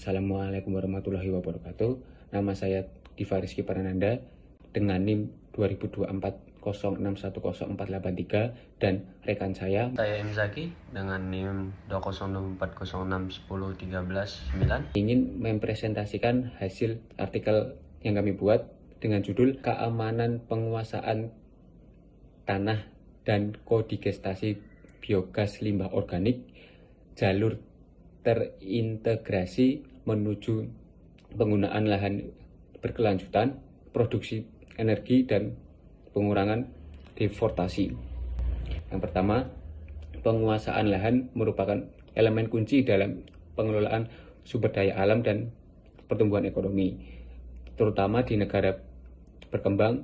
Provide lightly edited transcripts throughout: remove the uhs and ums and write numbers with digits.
Assalamualaikum warahmatullahi wabarakatuh. Nama saya Diva Rizky Prananda dengan NIM 2024061043 dan rekan saya M Zaki dengan NIM 20240610139 ingin mempresentasikan hasil artikel yang kami buat dengan judul Keamanan Penguasaan Tanah dan Kodigestasi Biogas Limbah Organik, Jalur Terintegrasi Menuju Penggunaan Lahan Berkelanjutan, Produksi Energi dan Pengurangan Deforestasi. Yang pertama, penguasaan lahan merupakan elemen kunci dalam pengelolaan sumber daya alam dan pertumbuhan ekonomi, terutama di negara berkembang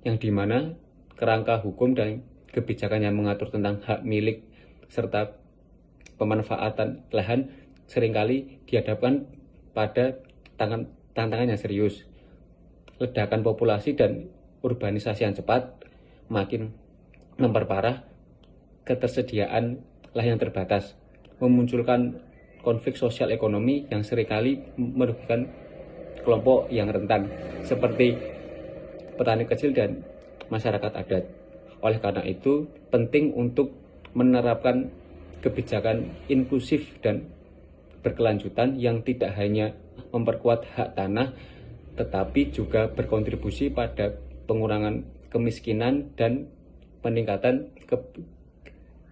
yang dimana kerangka hukum dan kebijakan yang mengatur tentang hak milik serta pemanfaatan lahan seringkali dihadapkan pada tantangan yang serius. Ledakan populasi dan urbanisasi yang cepat makin memperparah ketersediaan lahan yang terbatas, memunculkan konflik sosial ekonomi yang seringkali merugikan kelompok yang rentan seperti petani kecil dan masyarakat adat. Oleh karena itu, penting untuk menerapkan kebijakan inklusif dan berkelanjutan yang tidak hanya memperkuat hak tanah, tetapi juga berkontribusi pada pengurangan kemiskinan dan peningkatan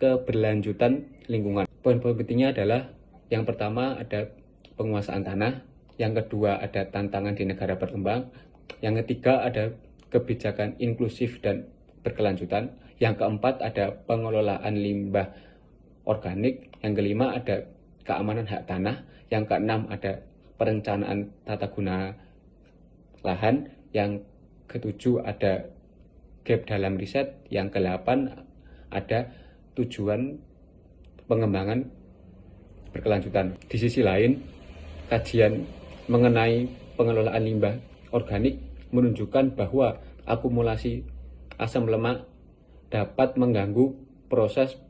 keberlanjutan lingkungan. Poin-poin pentingnya adalah yang pertama ada penguasaan tanah, yang kedua ada tantangan di negara berkembang, yang ketiga ada kebijakan inklusif dan berkelanjutan, yang keempat ada pengelolaan limbah organik, yang kelima ada keamanan hak tanah, yang keenam ada perencanaan tata guna lahan, yang ketujuh ada gap dalam riset, yang kedelapan ada tujuan pengembangan berkelanjutan. Di sisi lain, kajian mengenai pengelolaan limbah organik menunjukkan bahwa akumulasi asam lemak dapat mengganggu proses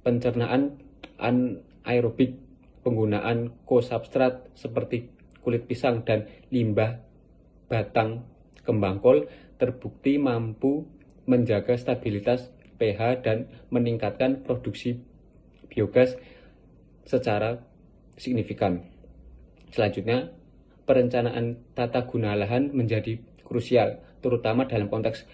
pencernaan anaerobik. Penggunaan kosubstrat seperti kulit pisang dan limbah batang kembang kol terbukti mampu menjaga stabilitas pH dan meningkatkan produksi biogas secara signifikan. Selanjutnya, perencanaan tata guna lahan menjadi krusial, terutama dalam konteks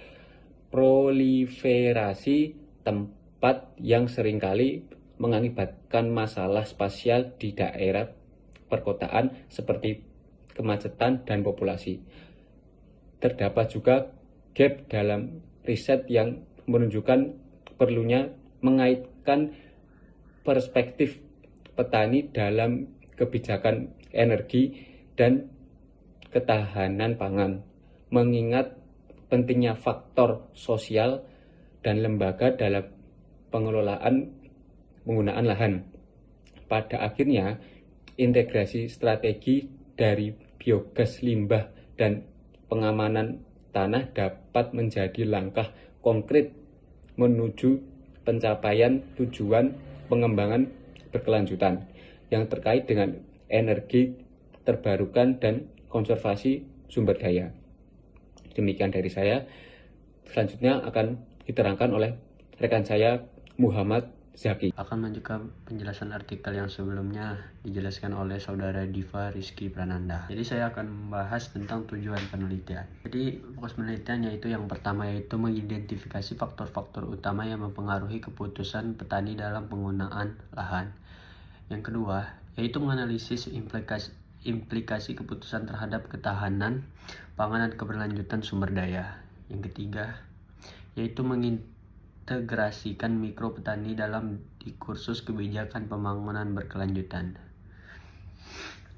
proliferasi tempat yang seringkali mengakibatkan masalah spasial di daerah perkotaan seperti kemacetan dan populasi. Terdapat juga gap dalam riset yang menunjukkan perlunya mengaitkan perspektif petani dalam kebijakan energi dan ketahanan pangan, mengingat pentingnya faktor sosial dan lembaga dalam pengelolaan penggunaan lahan. Pada akhirnya, integrasi strategi dari biogas limbah dan pengamanan tanah dapat menjadi langkah konkret menuju pencapaian tujuan pengembangan berkelanjutan yang terkait dengan energi terbarukan dan konservasi sumber daya. Demikian dari saya. Selanjutnya akan diterangkan oleh rekan saya Muhammad Zaki. Akan melanjutkan penjelasan artikel yang sebelumnya dijelaskan oleh saudara Diva Rizky Prananda. Jadi saya akan membahas tentang tujuan penelitian. Jadi fokus penelitian yaitu yang pertama yaitu mengidentifikasi faktor-faktor utama yang mempengaruhi keputusan petani dalam penggunaan lahan. Yang kedua yaitu menganalisis implikasi keputusan terhadap ketahanan pangan dan keberlanjutan sumber daya. Yang ketiga yaitu mengintegrasikan mikro petani dalam diskursus kebijakan pembangunan berkelanjutan.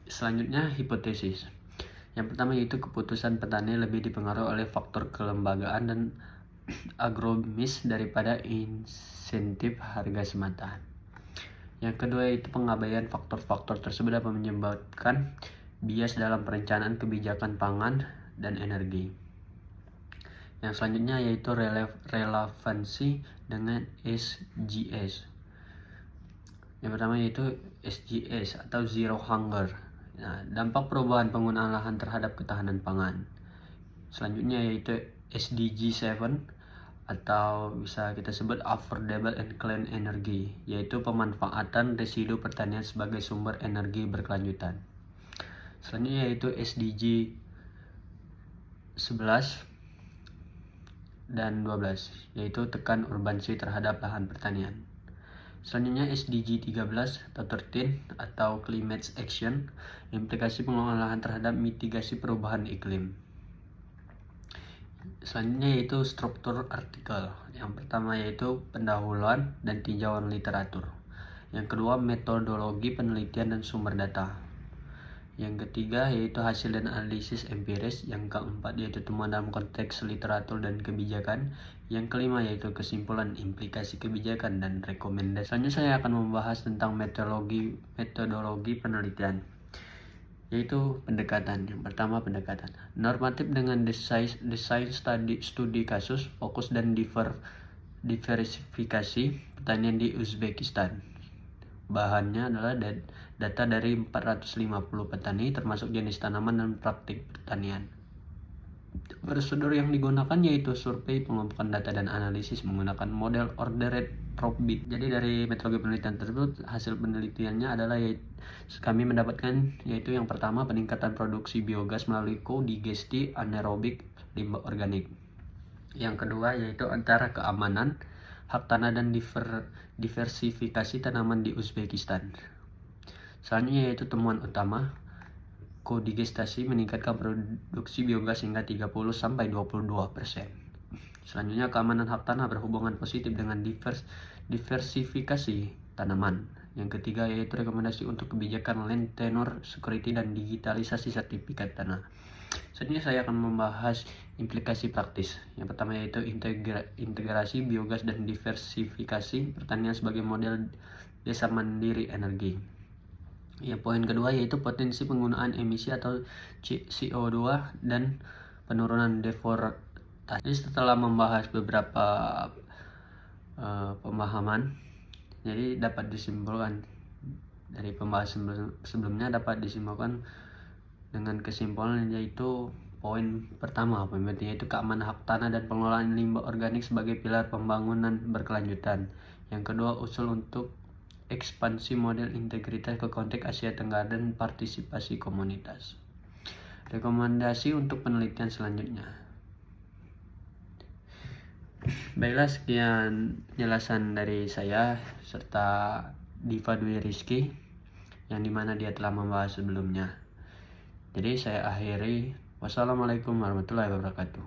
Selanjutnya hipotesis. Yang pertama yaitu keputusan petani lebih dipengaruhi oleh faktor kelembagaan dan agronomis daripada insentif harga semata. Yang kedua yaitu pengabaian faktor-faktor tersebut dapat menyebabkan bias dalam perencanaan kebijakan pangan dan energi. Yang selanjutnya yaitu relevansi dengan SGS. Yang pertama yaitu SGS atau Zero Hunger. Nah, dampak perubahan penggunaan lahan terhadap ketahanan pangan. Selanjutnya yaitu SDG 7 atau bisa kita sebut Affordable and Clean Energy, yaitu pemanfaatan residu pertanian sebagai sumber energi berkelanjutan. Selanjutnya yaitu SDG 11 dan 12, yaitu tekan urbanisi terhadap lahan pertanian. Selanjutnya SDG 13 atau 13 atau Climate Action, implikasi pengelolaan lahan terhadap mitigasi perubahan iklim. Selanjutnya yaitu struktur artikel. Yang pertama yaitu pendahuluan dan tinjauan literatur. Yang kedua metodologi penelitian dan sumber data. Yang ketiga yaitu hasil dan analisis empiris. Yang keempat yaitu temuan dalam konteks literatur dan kebijakan. Yang kelima yaitu kesimpulan, implikasi kebijakan, dan rekomendasi. Selanjutnya saya akan membahas tentang metodologi penelitian, yaitu pendekatan. Yang pertama pendekatan normatif dengan desain studi kasus, fokus dan diversifikasi pertanian di Uzbekistan. Bahannya adalah data dari 450 petani termasuk jenis tanaman dan praktik pertanian. Prosedur yang digunakan yaitu survei, pengumpulan data, dan analisis menggunakan model ordered probit. Jadi dari metodologi penelitian tersebut, hasil penelitiannya adalah kami mendapatkan yaitu yang pertama peningkatan produksi biogas melalui kodigesti anaerobik limbah organik. Yang kedua yaitu antara keamanan hak tanah dan diversifikasi tanaman di Uzbekistan. Selanjutnya yaitu temuan utama, kodigestasi meningkatkan produksi biogas hingga 30-22%. Selanjutnya keamanan hak tanah berhubungan positif dengan diversifikasi tanaman. Yang ketiga yaitu rekomendasi untuk kebijakan land tenure security dan digitalisasi sertifikat tanah. Selanjutnya saya akan membahas implikasi praktis. Yang pertama yaitu integrasi biogas dan diversifikasi pertanian sebagai model desa mandiri energi. Ya, poin kedua yaitu potensi penggunaan emisi atau CO2 dan penurunan deforestasi. Setelah membahas beberapa pemahaman, jadi dapat disimpulkan dari pembahasan sebelumnya dapat disimpulkan dengan kesimpulan yaitu poin pertama yaitu keamanan hak tanah dan pengelolaan limbah organik sebagai pilar pembangunan berkelanjutan. Yang kedua usul untuk ekspansi model integritas ke konteks Asia Tenggara dan partisipasi komunitas. Rekomendasi untuk penelitian selanjutnya. Baiklah, sekian penjelasan dari saya serta Diva Dwi Rizky yang dimana dia telah membahas sebelumnya. Jadi saya akhiri. Wassalamualaikum warahmatullahi wabarakatuh.